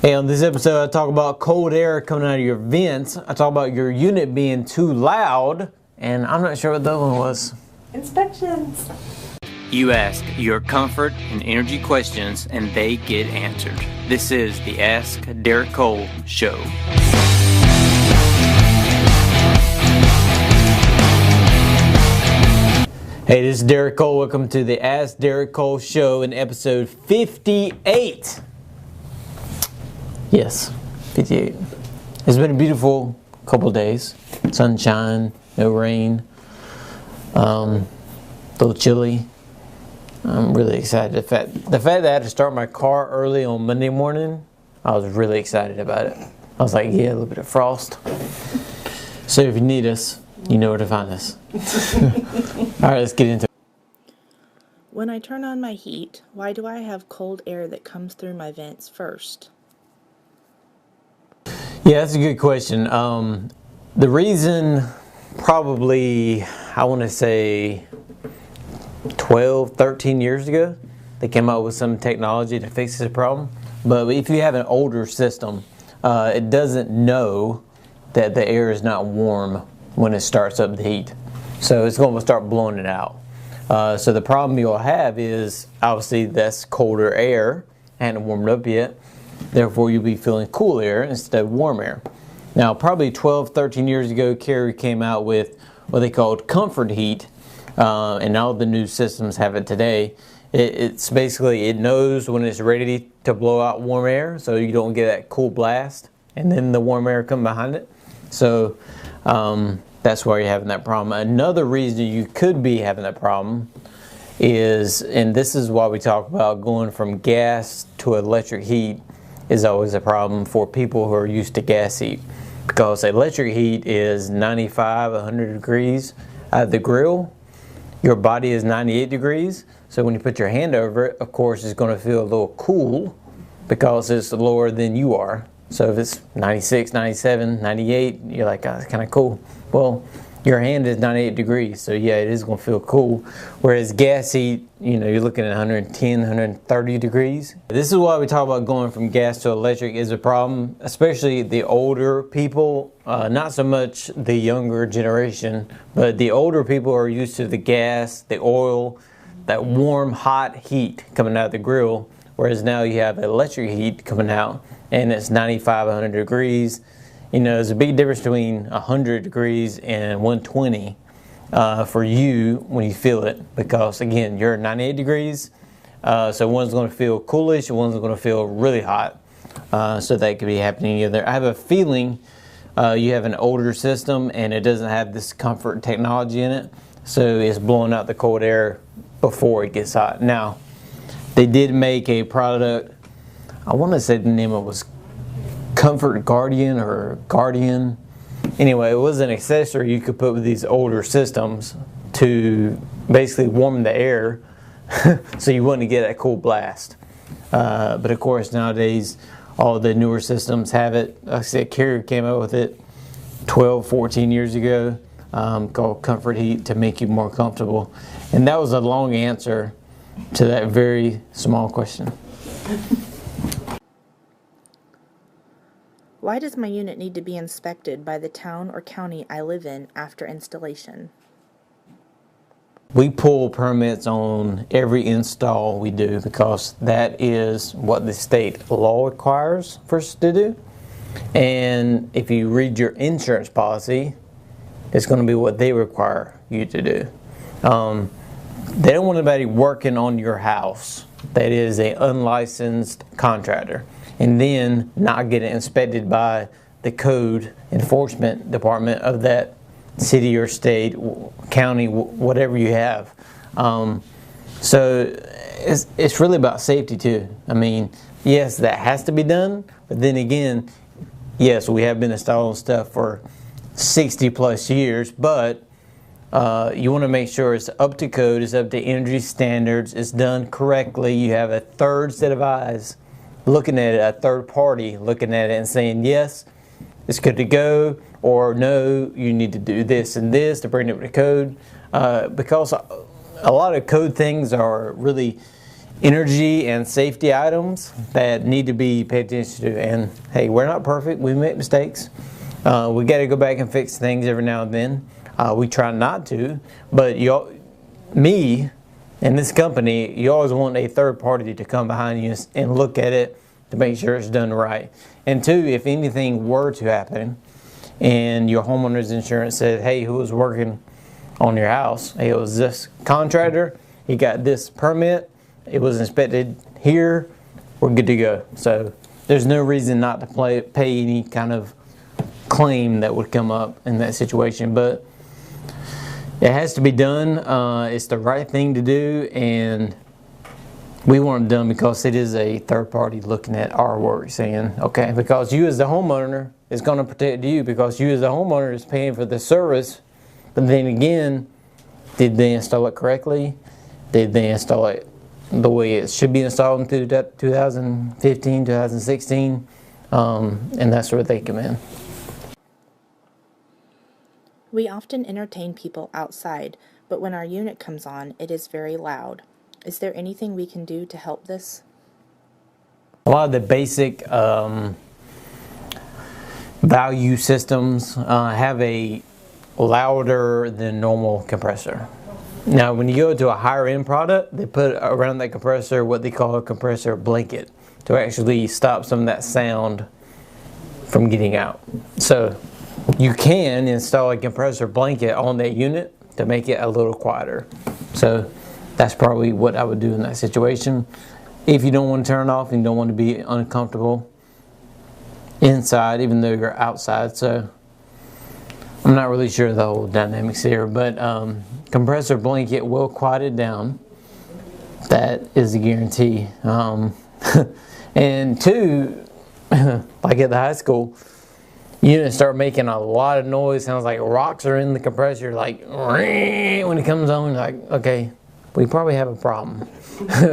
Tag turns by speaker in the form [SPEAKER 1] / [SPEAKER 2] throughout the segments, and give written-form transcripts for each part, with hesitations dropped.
[SPEAKER 1] Hey, on this episode I talk about cold air coming out of your vents. I talk about your unit being too loud, and I'm not sure what the other one was.
[SPEAKER 2] Inspections.
[SPEAKER 3] You ask your comfort and energy questions and they get answered. This is the Ask Derek Cole Show.
[SPEAKER 1] Hey, this is Derek Cole. Welcome to the Ask Derek Cole Show in episode 58. Yes, 58. It's been a beautiful couple days. Sunshine, no rain, a little chilly. I'm really excited. The fact that I had to start my car early on Monday morning, I was really excited about it. I was like, yeah, a little bit of frost. So if you need us, you know where to find us. All right, let's get into it.
[SPEAKER 2] When I turn on my heat, why do I have cold air that comes through my vents first?
[SPEAKER 1] Yeah, that's a good question. The reason, probably, I want to say 12, 13 years ago, they came out with some technology to fix this problem. But if you have an older system, it doesn't know that the air is not warm when it starts up the heat. So it's going to start blowing it out. So the problem you'll have is, obviously, that's colder air, hadn't warmed up yet. Therefore, you'll be feeling cool air instead of warm air. Now, probably 12, 13 years ago, Carrier came out with what they called comfort heat, and all the new systems have it today. It's basically, it knows when it's ready to blow out warm air, so you don't get that cool blast, and then the warm air come behind it. So that's why you're having that problem. Another reason you could be having that problem is, and this is why we talk about going from gas to electric heat, is always a problem for people who are used to gas heat. Because electric heat is 95, 100 degrees out of the grill. Your body is 98 degrees. So when you put your hand over it, of course, it's going to feel a little cool because it's lower than you are. So if it's 96, 97, 98, you're like, oh, it's kind of cool. Well, your hand is 98 degrees, so yeah, it is going to feel cool. Whereas gas heat, you're looking at 110, 130 degrees. This is why we talk about going from gas to electric is a problem, especially the older people, not so much the younger generation, but the older people are used to the gas, the oil, that warm, hot heat coming out of the grill, whereas now you have electric heat coming out, and it's 95, 100 degrees. There's a big difference between 100 degrees and 120 for you when you feel it, because again, you're 98 degrees, so one's going to feel coolish and one's going to feel really hot. So that could be happening either. I have a feeling you have an older system and it doesn't have this comfort technology in it, so it's blowing out the cold air before it gets hot. Now, they did make a product, I want to say the name of it was Comfort Guardian or Guardian. Anyway, it was an accessory you could put with these older systems to basically warm the air so you wouldn't get that cool blast. But of course, nowadays, all the newer systems have it. Like I said, Carrier came out with it 12, 14 years ago, called Comfort Heat, to make you more comfortable. And that was a long answer to that very small question.
[SPEAKER 2] Why does my unit need to be inspected by the town or county I live in after installation?
[SPEAKER 1] We pull permits on every install we do because that is what the state law requires for us to do. And if you read your insurance policy, it's going to be what they require you to do. They don't want anybody working on your house that is an unlicensed contractor and then not get it inspected by the code enforcement department of that city or state, county, whatever you have. So it's really about safety too. I mean, yes, that has to be done, but then again, yes, we have been installing stuff for 60 plus years, but you want to make sure it's up to code, it's up to energy standards, it's done correctly. You have a third set of eyes looking at it, a third party looking at it and saying, yes, it's good to go, or no, you need to do this and this to bring it to code. Because a lot of code things are really energy and safety items that need to be paid attention to. And hey, we're not perfect. We make mistakes. We got to go back and fix things every now and then. We try not to, but me and this company, you always want a third party to come behind you and look at it to make sure it's done right. And two, if anything were to happen and your homeowner's insurance said, hey, who was working on your house? Hey, it was this contractor. He got this permit. It was inspected here. We're good to go. So there's no reason not to pay any kind of claim that would come up in that situation. But it has to be done. It's the right thing to do, and we want it done because it is a third party looking at our work, saying, okay, because you as the homeowner is going to protect you, because you as the homeowner is paying for the service. But then again, did they install it correctly? Did they install it the way it should be installed in 2015, 2016? And that's where they come in.
[SPEAKER 2] We often entertain people outside, but when our unit comes on, it is very loud. Is there anything we can do to help this?
[SPEAKER 1] A lot of the basic value systems have a louder than normal compressor. Now, when you go to a higher end product, they put around that compressor what they call a compressor blanket to actually stop some of that sound from getting out. So you can install a compressor blanket on that unit to make it a little quieter. So that's probably what I would do in that situation. If you don't want to turn it off and you don't want to be uncomfortable inside, even though you're outside. So I'm not really sure the whole dynamics here, but compressor blanket will quiet it down. That is a guarantee. And two, like at the high school, units start making a lot of noise. Sounds like rocks are in the compressor. Like when it comes on, you're like, okay, we probably have a problem.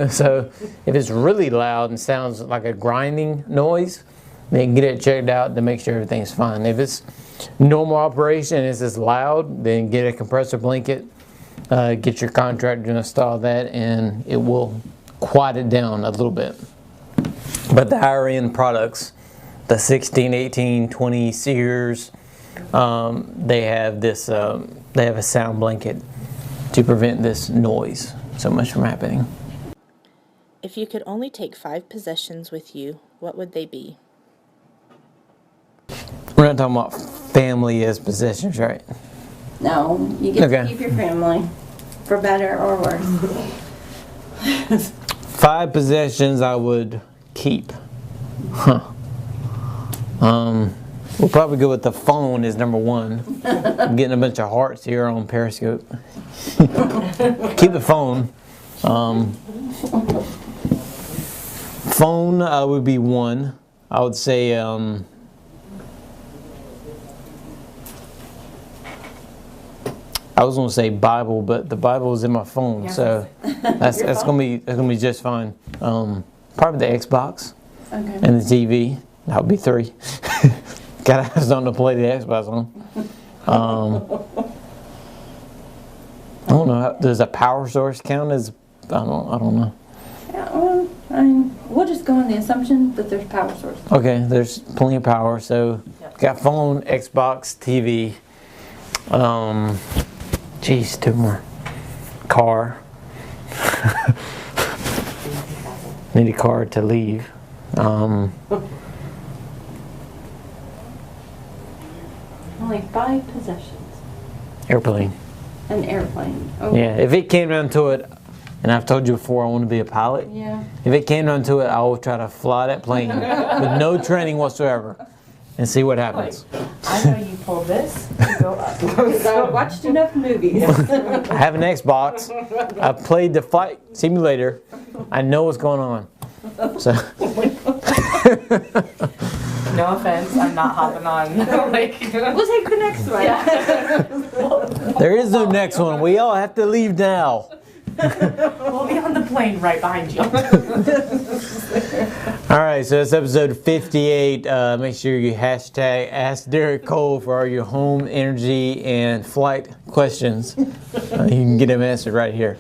[SPEAKER 1] So if it's really loud and sounds like a grinding noise, then get it checked out to make sure everything's fine. If it's normal operation and it's just loud, then get a compressor blanket. Get your contractor to install that, and it will quiet it down a little bit. But the higher end products, the 16, 18, 20 Sears, they have this. They have a sound blanket to prevent this noise so much from happening.
[SPEAKER 2] If you could only take 5 possessions with you, what would they be?
[SPEAKER 1] We're not talking about family as possessions, right?
[SPEAKER 4] No, you get to keep your family, for better or worse.
[SPEAKER 1] 5 possessions I would keep. We'll probably go with the phone as number 1. I'm getting a bunch of hearts here on Periscope. Keep the phone. Phone would be 1. I would say I was gonna say Bible, but the Bible is in my phone, so that's gonna be just fine. Probably the Xbox and the TV. That would be 3. Gotta have something to play the Xbox on. I don't know. Does a power source count as? I don't know.
[SPEAKER 4] Yeah, well, I mean, we'll just go on the assumption that there's power source.
[SPEAKER 1] Okay, there's plenty of power. So, got phone, Xbox, TV. Geez, 2 more. Car. Need a car to leave.
[SPEAKER 4] Only 5 possessions.
[SPEAKER 1] Airplane.
[SPEAKER 4] An airplane. Oh.
[SPEAKER 1] Yeah, if it came down to it, and I've told you before I want to be a pilot.
[SPEAKER 4] Yeah.
[SPEAKER 1] If it came down to it, I will try to fly that plane with no training whatsoever and see what happens.
[SPEAKER 5] I know you pulled this to go up.
[SPEAKER 4] Because I watched enough movies.
[SPEAKER 1] I have an Xbox. I've played the flight simulator. I know what's going on. So.
[SPEAKER 5] No offense, I'm not hopping on.
[SPEAKER 4] We'll take the next one.
[SPEAKER 5] Yeah.
[SPEAKER 1] There is no next one. We all have to leave now.
[SPEAKER 5] We'll be on the plane right behind you.
[SPEAKER 1] All right, so that's episode 58. Make sure you hashtag Ask Derek Cole for all your home, energy, and flight questions. You can get them answered right here.